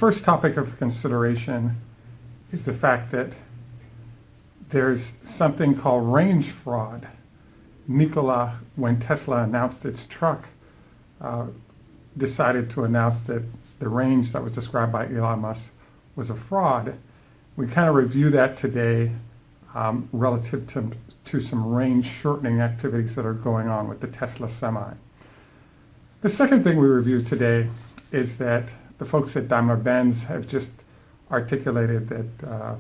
First topic of consideration is the fact that there's something called range fraud. Nikola, when Tesla announced its truck, decided to announce that the range that was described by Elon Musk was a fraud. We kind of review that today relative to some range shortening activities that are going on with the Tesla Semi. The second thing we review today is that the folks at Daimler Benz have just articulated that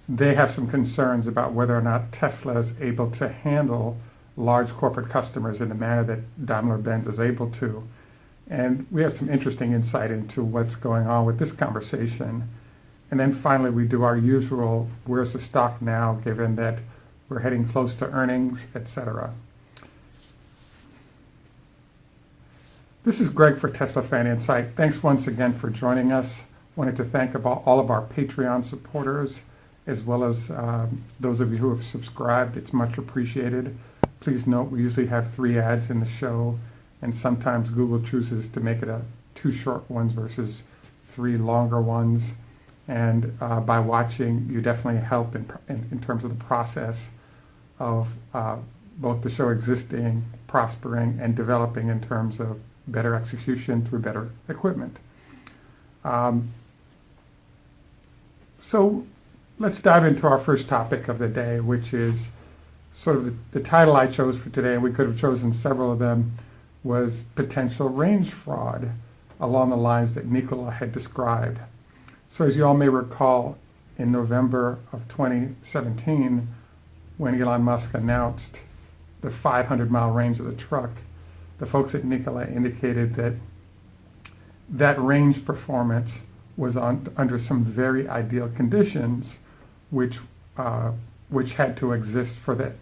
they have some concerns about whether or not Tesla is able to handle large corporate customers in the manner that Daimler Benz is able to. And we have some interesting insight into what's going on with this conversation. And then finally, we do our usual, where's the stock now, given that we're heading close to earnings, etc. This is Greg for Tesla Fan Insight. Thanks once again for joining us. Wanted to thank all of our Patreon supporters, as well as those of you who have subscribed. It's much appreciated. Please note we usually have 3 ads in the show, and sometimes Google chooses to make it 2 short ones versus 3 longer ones. And by watching, you definitely help in terms of the process of both the show existing, prospering, and developing in terms of better execution through better equipment. So let's dive into our first topic of the day, which is sort of the title I chose for today, and we could have chosen several of them, was potential range fraud along the lines that Nikola had described. So as you all may recall, in November of 2017, when Elon Musk announced the 500-mile range of the truck, the folks at Nikola indicated that that range performance was under some very ideal conditions, which had to exist for the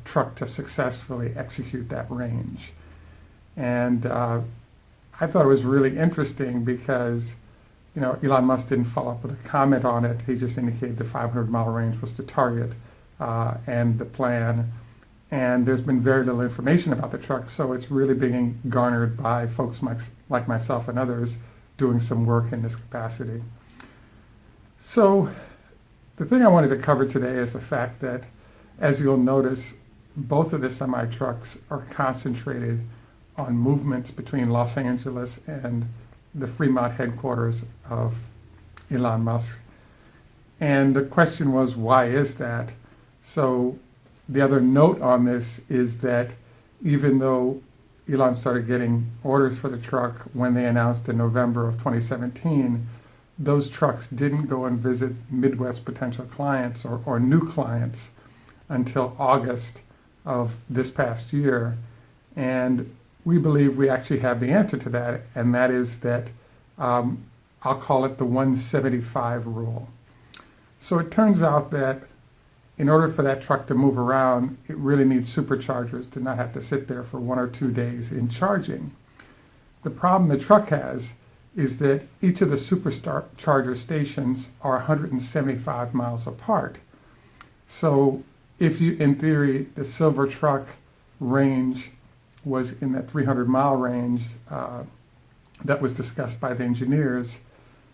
truck to successfully execute that range. And I thought it was really interesting because, Elon Musk didn't follow up with a comment on it. He just indicated the 500-mile range was the target and the plan. And there's been very little information about the truck, so it's really being garnered by folks like myself and others doing some work in this capacity. So the thing I wanted to cover today is the fact that, as you'll notice, both of the semi-trucks are concentrated on movements between Los Angeles and the Fremont headquarters of Elon Musk. And the question was, why is that? So the other note on this is that even though Elon started getting orders for the truck when they announced in November of 2017, those trucks didn't go and visit Midwest potential clients or new clients until August of this past year. And we believe we actually have the answer to that, and that is that I'll call it the 175 rule. So it turns out that in order for that truck to move around, it really needs superchargers to not have to sit there for 1 or 2 days in charging. The problem the truck has is that each of the supercharger stations are 175 miles apart. So if you, in theory, the silver truck range was in that 300-mile range that was discussed by the engineers,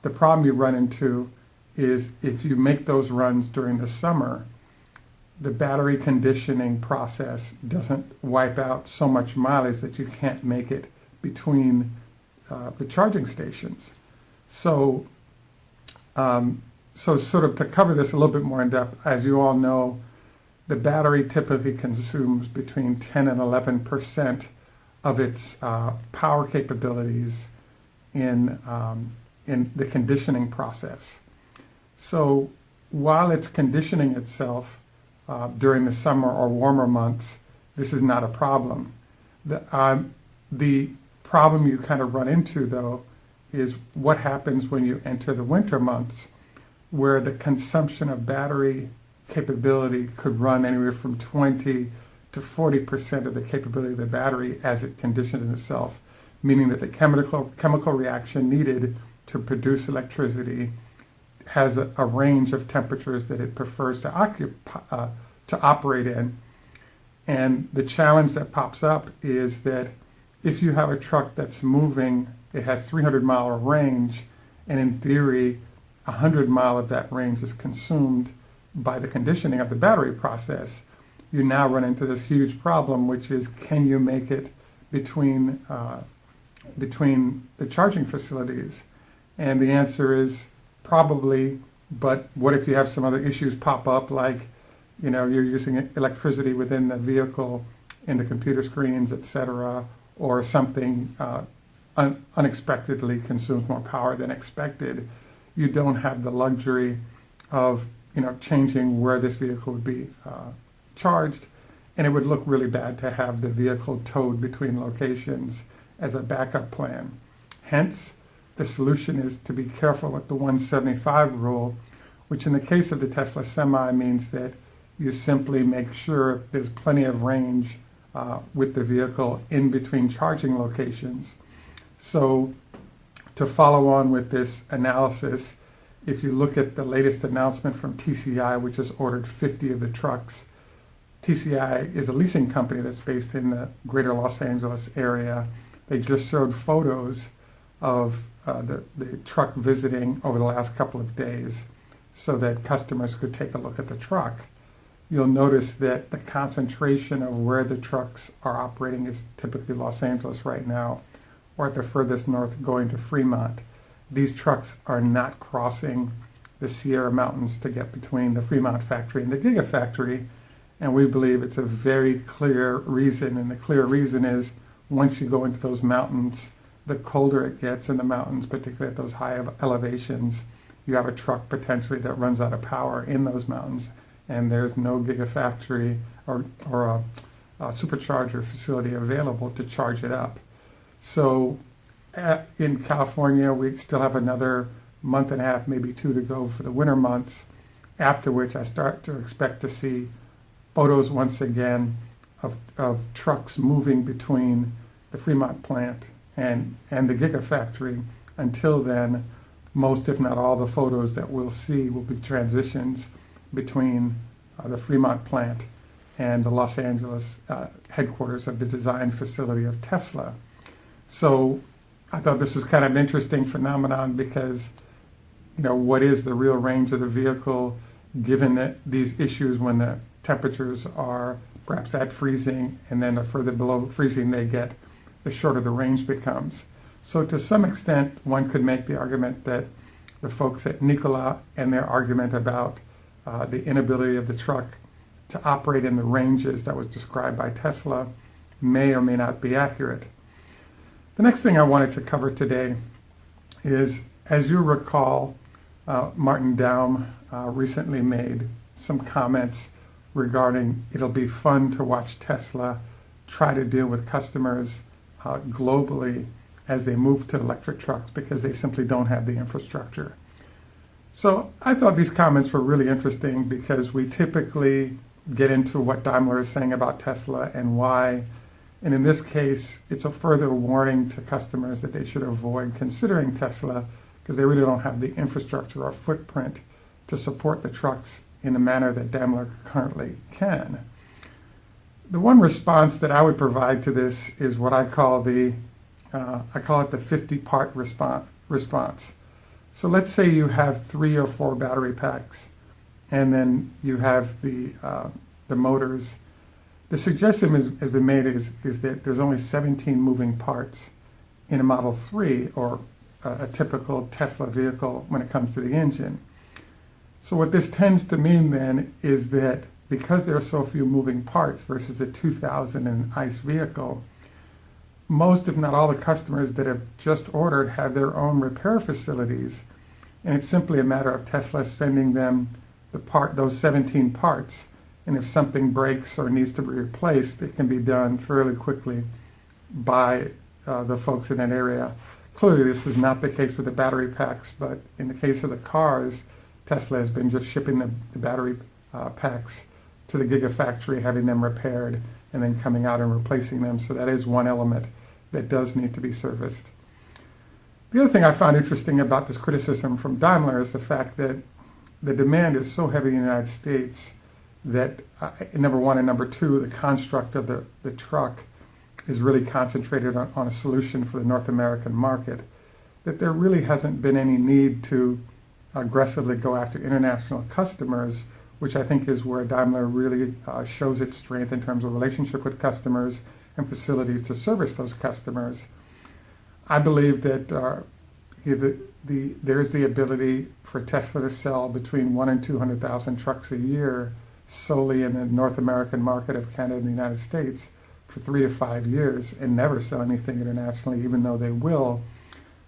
the problem you run into is if you make those runs during the summer, the battery conditioning process doesn't wipe out so much mileage that you can't make it between the charging stations. So sort of to cover this a little bit more in depth, as you all know, the battery typically consumes between 10 and 11% of its power capabilities in the conditioning process. So while it's conditioning itself during the summer or warmer months, this is not a problem. The problem you kind of run into, though, is what happens when you enter the winter months, where the consumption of battery capability could run anywhere from 20 to 40% of the capability of the battery as it conditions itself, meaning that the chemical reaction needed to produce electricity has a range of temperatures that it prefers to operate in. And the challenge that pops up is that if you have a truck that's moving, it has 300-mile range, and in theory, 100 mile of that range is consumed by the conditioning of the battery process, you now run into this huge problem, which is, can you make it between the charging facilities? And the answer is probably, but what if you have some other issues pop up, like, you're using electricity within the vehicle, in the computer screens, etc., or something unexpectedly consumes more power than expected. You don't have the luxury of changing where this vehicle would be charged, and it would look really bad to have the vehicle towed between locations as a backup plan. Hence, the solution is to be careful with the 175 rule, which in the case of the Tesla Semi means that you simply make sure there's plenty of range with the vehicle in between charging locations. So to follow on with this analysis, if you look at the latest announcement from TCI, which has ordered 50 of the trucks, TCI is a leasing company that's based in the greater Los Angeles area. They just showed photos of the truck visiting over the last couple of days so that customers could take a look at the truck. You'll notice that the concentration of where the trucks are operating is typically Los Angeles right now, or at the furthest north going to Fremont. These trucks are not crossing the Sierra Mountains to get between the Fremont factory and the Gigafactory, and we believe it's a very clear reason, and the clear reason is once you go into those mountains, the colder it gets in the mountains, particularly at those high elevations, you have a truck potentially that runs out of power in those mountains, and there's no Gigafactory or a supercharger facility available to charge it up. So in California, we still have another month and a half, maybe 2 to go for the winter months, after which I start to expect to see photos once again of trucks moving between the Fremont plant and the Gigafactory. Until then, most, if not all, the photos that we'll see will be transitions between the Fremont plant and the Los Angeles headquarters of the design facility of Tesla. So I thought this was kind of an interesting phenomenon because, what is the real range of the vehicle given that these issues when the temperatures are perhaps at freezing and then the further below freezing they get, the shorter the range becomes. So to some extent, one could make the argument that the folks at Nikola and their argument about the inability of the truck to operate in the ranges that was described by Tesla may or may not be accurate. The next thing I wanted to cover today is, as you recall, Martin Daum recently made some comments regarding it'll be fun to watch Tesla try to deal with customers globally as they move to electric trucks because they simply don't have the infrastructure. So I thought these comments were really interesting because we typically get into what Daimler is saying about Tesla and why. And in this case, it's a further warning to customers that they should avoid considering Tesla because they really don't have the infrastructure or footprint to support the trucks in the manner that Daimler currently can. The one response that I would provide to this is what I call it the 50-part response. So let's say you have 3 or 4 battery packs, and then you have the motors. The suggestion has been made is that there's only 17 moving parts in a Model 3 or a typical Tesla vehicle when it comes to the engine. So what this tends to mean then is that because there are so few moving parts versus a 2000 and ICE vehicle, most, if not all, the customers that have just ordered have their own repair facilities, and it's simply a matter of Tesla sending them those 17 parts, and if something breaks or needs to be replaced, it can be done fairly quickly by the folks in that area. Clearly, this is not the case with the battery packs, but in the case of the cars, Tesla has been just shipping the battery packs to the Gigafactory, having them repaired, and then coming out and replacing them. So that is one element that does need to be serviced. The other thing I found interesting about this criticism from Daimler is the fact that the demand is so heavy in the United States that, number one, and number two, the construct of the truck is really concentrated on a solution for the North American market. that there really hasn't been any need to aggressively go after international customers, which I think is where Daimler really shows its strength in terms of relationship with customers and facilities to service those customers. I believe that there's the ability for Tesla to sell between 1 and 200,000 trucks a year solely in the North American market of Canada and the United States for 3 to 5 years and never sell anything internationally, even though they will,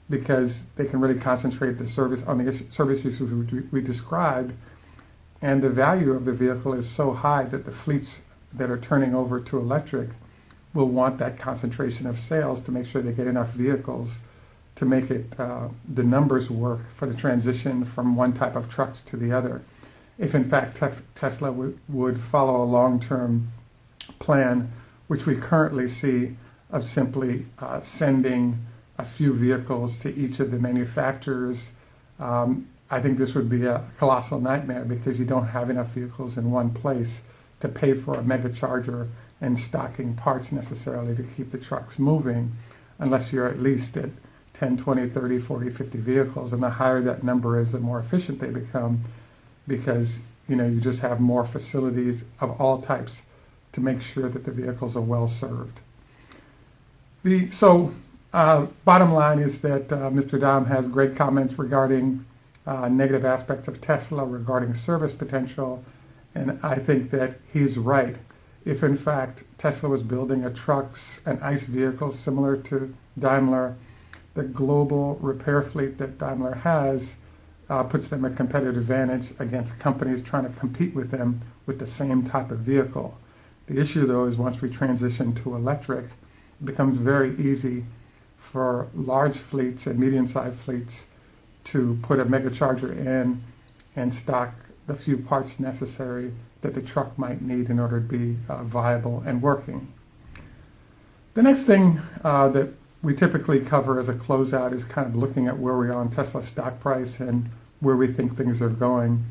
because they can really concentrate the service on the service issues we described. And the value of the vehicle is so high that the fleets that are turning over to electric will want that concentration of sales to make sure they get enough vehicles to make it the numbers work for the transition from one type of trucks to the other. If in fact Tesla would follow a long-term plan, which we currently see of simply sending a few vehicles to each of the manufacturers, I think this would be a colossal nightmare because you don't have enough vehicles in one place to pay for a mega charger and stocking parts necessarily to keep the trucks moving, unless you're at least at 10, 20, 30, 40, 50 vehicles. And the higher that number is, the more efficient they become, because you just have more facilities of all types to make sure that the vehicles are well served. Bottom line is that Mr. Dahm has great comments regarding negative aspects of Tesla, regarding service potential, and I think that he's right. If in fact Tesla was building an ICE vehicle similar to Daimler, the global repair fleet that Daimler has puts them at a competitive advantage against companies trying to compete with them with the same type of vehicle. The issue, though, is once we transition to electric, it becomes very easy for large fleets and medium-sized fleets to put a mega charger in and stock the few parts necessary that the truck might need in order to be viable and working. The next thing that we typically cover as a closeout is kind of looking at where we are on Tesla's stock price and where we think things are going.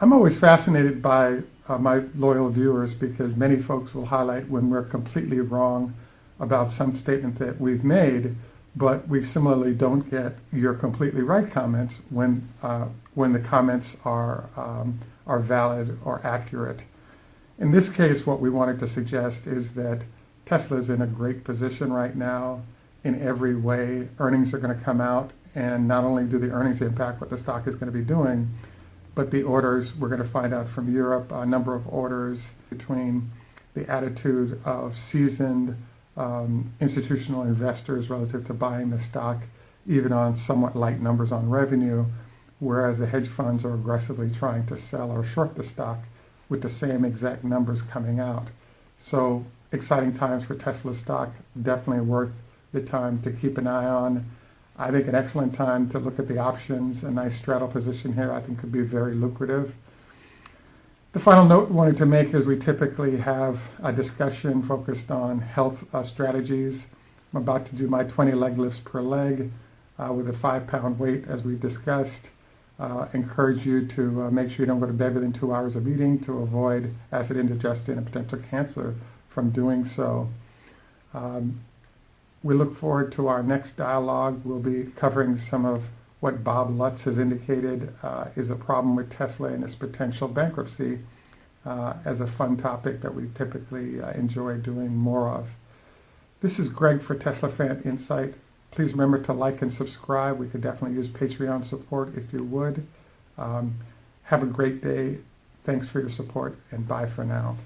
I'm always fascinated by my loyal viewers because many folks will highlight when we're completely wrong about some statement that we've made, but we similarly don't get your completely right comments when the comments are valid or accurate. In this case, what we wanted to suggest is that Tesla is in a great position right now in every way. Earnings are going to come out, and not only do the earnings impact what the stock is going to be doing, but the orders, we're going to find out from Europe, a number of orders between the attitude of seasoned institutional investors relative to buying the stock, even on somewhat light numbers on revenue, whereas the hedge funds are aggressively trying to sell or short the stock with the same exact numbers coming out. So exciting times for Tesla stock, definitely worth the time to keep an eye on. I think an excellent time to look at the options. A nice straddle position here I think could be very lucrative. The final note I wanted to make is we typically have a discussion focused on health strategies. I'm about to do my 20 leg lifts per leg with a 5-pound weight, as we've discussed. Encourage you to make sure you don't go to bed within 2 hours of eating to avoid acid indigestion and potential cancer from doing so. We look forward to our next dialogue. We'll be covering some of what Bob Lutz has indicated is a problem with Tesla and its potential bankruptcy as a fun topic that we typically enjoy doing more of. This is Greg for Tesla Fan Insight. Please remember to like and subscribe. We could definitely use Patreon support if you would. Have a great day. Thanks for your support, and bye for now.